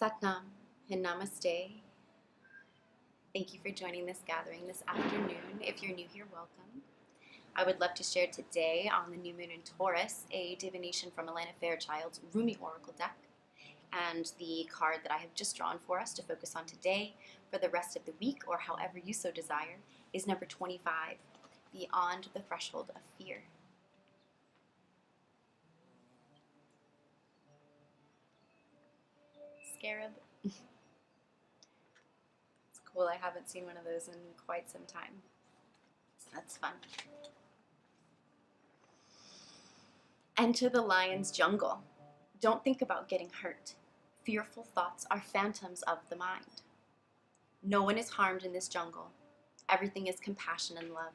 Satnam and Namaste. Thank you for joining this gathering this afternoon. If you're new here, welcome. I would love to share today on the new moon in Taurus a divination from Alana Fairchild's Rumi Oracle deck. And the card that I have just drawn for us to focus on today for the rest of the week, or however you so desire, is number 25, Beyond the Threshold of Fear. Scarab. It's cool, I haven't seen one of those in quite some time. So that's fun. Enter the lion's jungle. Don't think about getting hurt. Fearful thoughts are phantoms of the mind. No one is harmed in this jungle. Everything is compassion and love.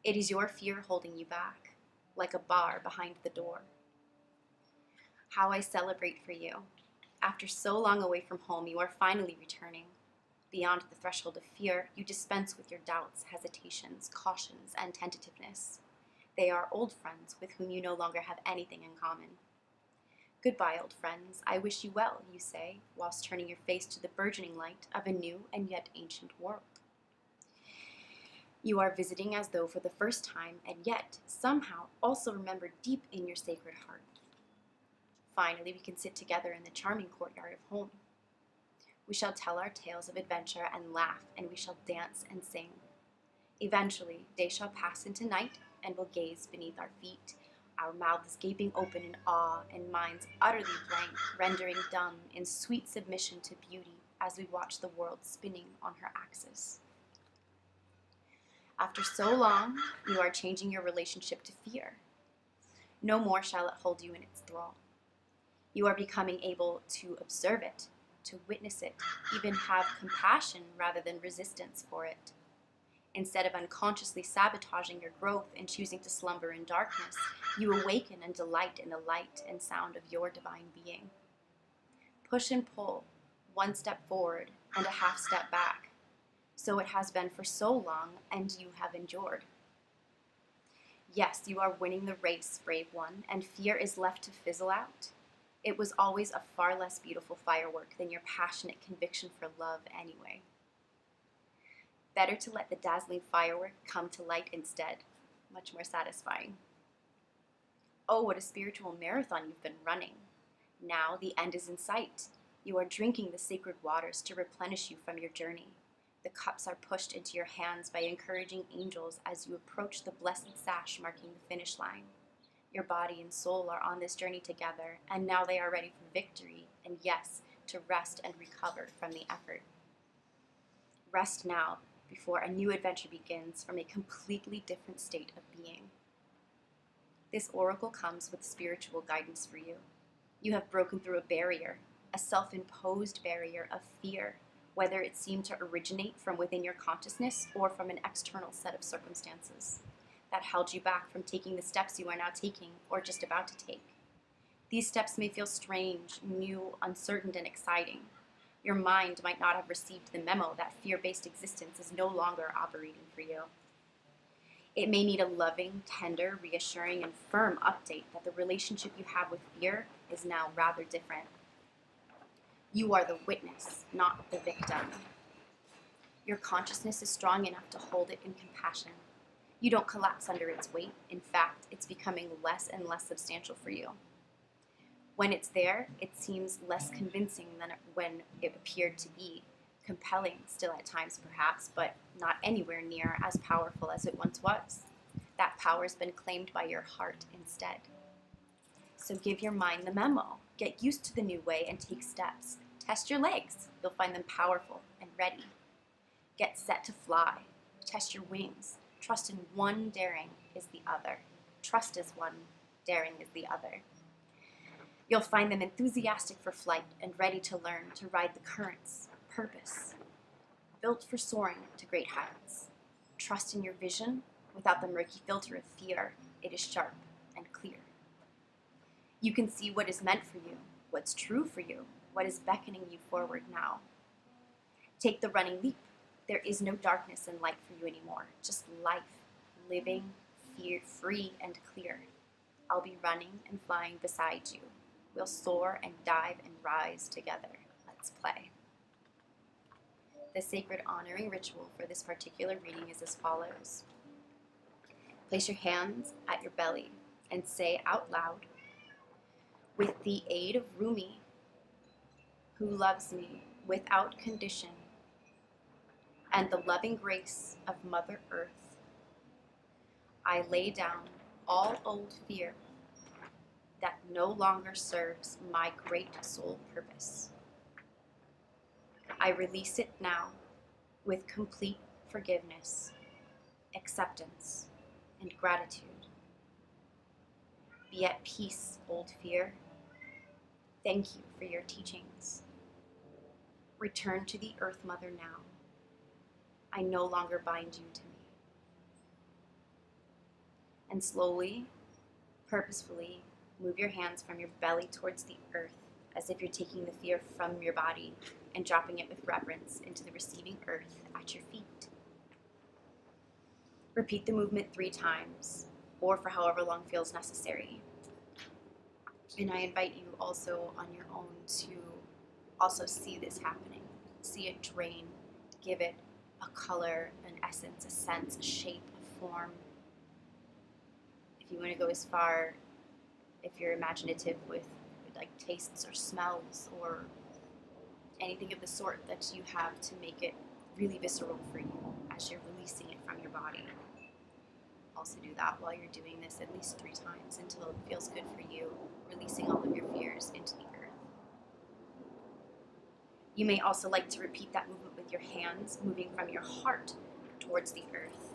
It is your fear holding you back, like a bar behind the door. How I celebrate for you. After so long away from home, you are finally returning. Beyond the threshold of fear, you dispense with your doubts, hesitations, cautions, and tentativeness. They are old friends with whom you no longer have anything in common. Goodbye, old friends. I wish you well, you say, whilst turning your face to the burgeoning light of a new and yet ancient world. You are visiting as though for the first time, and yet somehow also remember deep in your sacred heart. Finally, we can sit together in the charming courtyard of home. We shall tell our tales of adventure and laugh, and we shall dance and sing. Eventually, day shall pass into night, and we'll gaze beneath our feet, our mouths gaping open in awe and minds utterly blank, rendering dumb in sweet submission to beauty as we watch the world spinning on her axis. After so long, you are changing your relationship to fear. No more shall it hold you in its thrall. You are becoming able to observe it, to witness it, even have compassion rather than resistance for it. Instead of unconsciously sabotaging your growth and choosing to slumber in darkness, you awaken and delight in the light and sound of your divine being. Push and pull, one step forward and a half step back. So it has been for so long, and you have endured. Yes, you are winning the race, brave one, and fear is left to fizzle out. It was always a far less beautiful firework than your passionate conviction for love anyway. Better to let the dazzling firework come to light instead. Much more satisfying. Oh, what a spiritual marathon you've been running. Now the end is in sight. You are drinking the sacred waters to replenish you from your journey. The cups are pushed into your hands by encouraging angels as you approach the blessed sash marking the finish line. Your body and soul are on this journey together, and now they are ready for victory, and yes, to rest and recover from the effort. Rest now, before a new adventure begins from a completely different state of being. This oracle comes with spiritual guidance for you. You have broken through a barrier, a self-imposed barrier of fear, whether it seemed to originate from within your consciousness or from an external set of circumstances that held you back from taking the steps you are now taking or just about to take. These steps may feel strange, new, uncertain, and exciting. Your mind might not have received the memo that fear-based existence is no longer operating for you. It may need a loving, tender, reassuring, and firm update that the relationship you have with fear is now rather different. You are the witness, not the victim. Your consciousness is strong enough to hold it in compassion. You don't collapse under its weight. In fact, it's becoming less and less substantial for you. When it's there, it seems less convincing than when it appeared to be. Compelling still at times perhaps, but not anywhere near as powerful as it once was. That power's been claimed by your heart instead. So give your mind the memo. Get used to the new way and take steps. Test your legs. You'll find them powerful and ready. Get set to fly. Test your wings. Trust in one, daring is the other. Trust is one, daring is the other. You'll find them enthusiastic for flight and ready to learn to ride the currents, purpose, built for soaring to great heights. Trust in your vision without the murky filter of fear. It is sharp and clear. You can see what is meant for you, what's true for you, what is beckoning you forward now. Take the running leap. There is no darkness and light for you anymore, just life, living, fear, free and clear. I'll be running and flying beside you. We'll soar and dive and rise together. Let's play. The sacred honoring ritual for this particular reading is as follows. Place your hands at your belly and say out loud, with the aid of Rumi, who loves me without condition, and the loving grace of Mother Earth, I lay down all old fear that no longer serves my great soul purpose. I release it now with complete forgiveness, acceptance, and gratitude. Be at peace, old fear. Thank you for your teachings. Return to the Earth Mother now. I no longer bind you to me. And slowly, purposefully, move your hands from your belly towards the earth, as if you're taking the fear from your body and dropping it with reverence into the receiving earth at your feet. Repeat the movement 3 times, or for however long feels necessary. And I invite you also on your own to also see this happening. See it drain, give it a color, an essence, a sense, a shape, a form. If you want to go as far, if you're imaginative with like tastes or smells or anything of the sort that you have to make it really visceral for you as you're releasing it from your body. Also do that while you're doing this at least 3 times until it feels good for you, releasing all of your fears into the earth. You may also like to repeat that movement with your hands, moving from your heart towards the earth.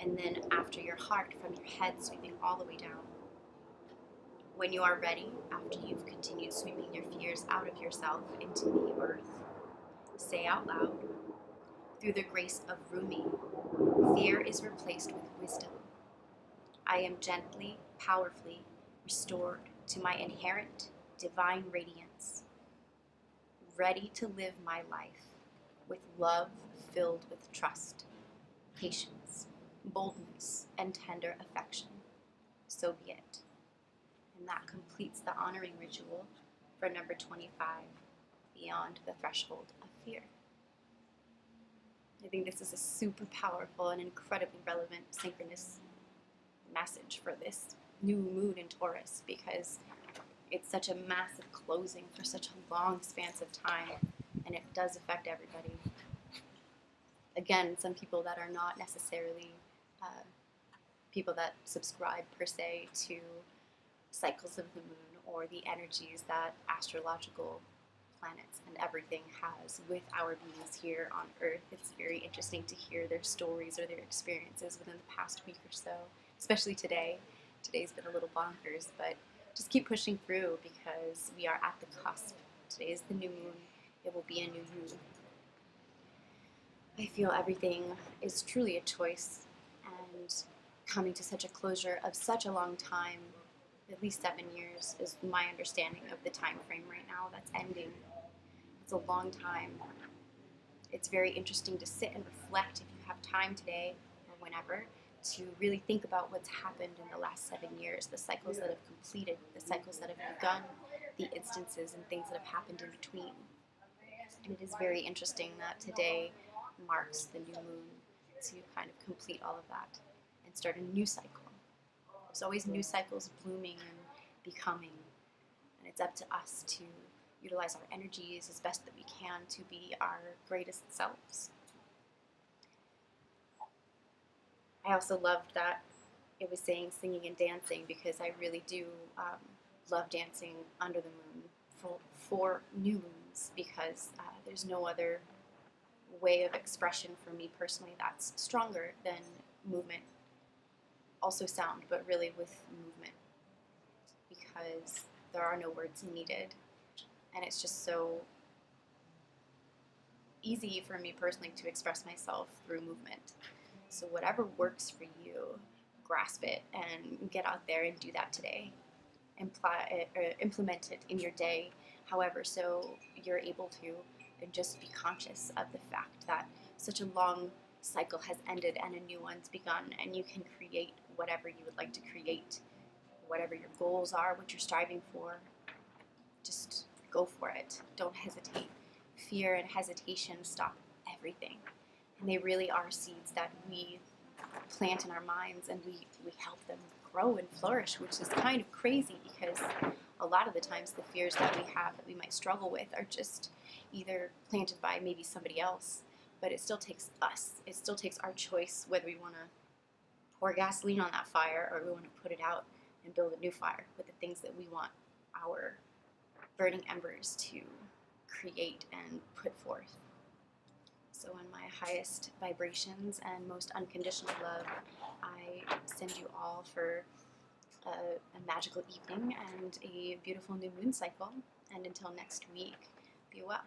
And then after your heart, from your head, sweeping all the way down. When you are ready, after you've continued sweeping your fears out of yourself into the earth, say out loud, through the grace of Rumi, fear is replaced with wisdom. I am gently, powerfully restored to my inherent divine radiance, ready to live my life with love filled with trust, patience, boldness, and tender affection. So be it. And that completes the honoring ritual for number 25, Beyond the Threshold of Fear. I think this is a super powerful and incredibly relevant synchronous message for this new moon in Taurus, because it's such a massive closing for such a long span of time, and it does affect everybody. Again, some people that are not necessarily people that subscribe per se to cycles of the moon or the energies that astrological planets and everything has with our beings here on Earth. It's very interesting to hear their stories or their experiences within the past week or so, especially today. Today's been a little bonkers, but just keep pushing through because we are at the cusp. Today is the new moon. It will be a new you. I feel everything is truly a choice, and coming to such a closure of such a long time, at least 7 years is my understanding of the time frame right now that's ending. It's a long time. It's very interesting to sit and reflect if you have time today or whenever to really think about what's happened in the last 7 years, the cycles that have completed, the cycles that have begun, the instances and things that have happened in between. And it is very interesting that today marks the new moon to kind of complete all of that and start a new cycle. There's always new cycles blooming and becoming, and it's up to us to utilize our energies as best that we can to be our greatest selves. I also loved that it was saying singing and dancing, because I really do love dancing under the moon for new moons, because there's no other way of expression for me personally that's stronger than movement. Also sound, but really with movement, because there are no words needed, and it's just so easy for me personally to express myself through movement. So whatever works for you, grasp it and get out there and do that today. Implement it in your day, however, so you're able to, and just be conscious of the fact that such a long cycle has ended and a new one's begun, and you can create whatever you would like to create, whatever your goals are, what you're striving for. Just go for it. Don't hesitate. Fear and hesitation stop everything. And they really are seeds that we plant in our minds, and we help them grow and flourish, which is kind of crazy because a lot of the times the fears that we have that we might struggle with are just either planted by maybe somebody else, but it still takes us. It still takes our choice whether we want to pour gasoline on that fire or we want to put it out and build a new fire with the things that we want our burning embers to create and put forth. So in my highest vibrations and most unconditional love, I send you all for a magical evening and a beautiful new moon cycle. And until next week, be well.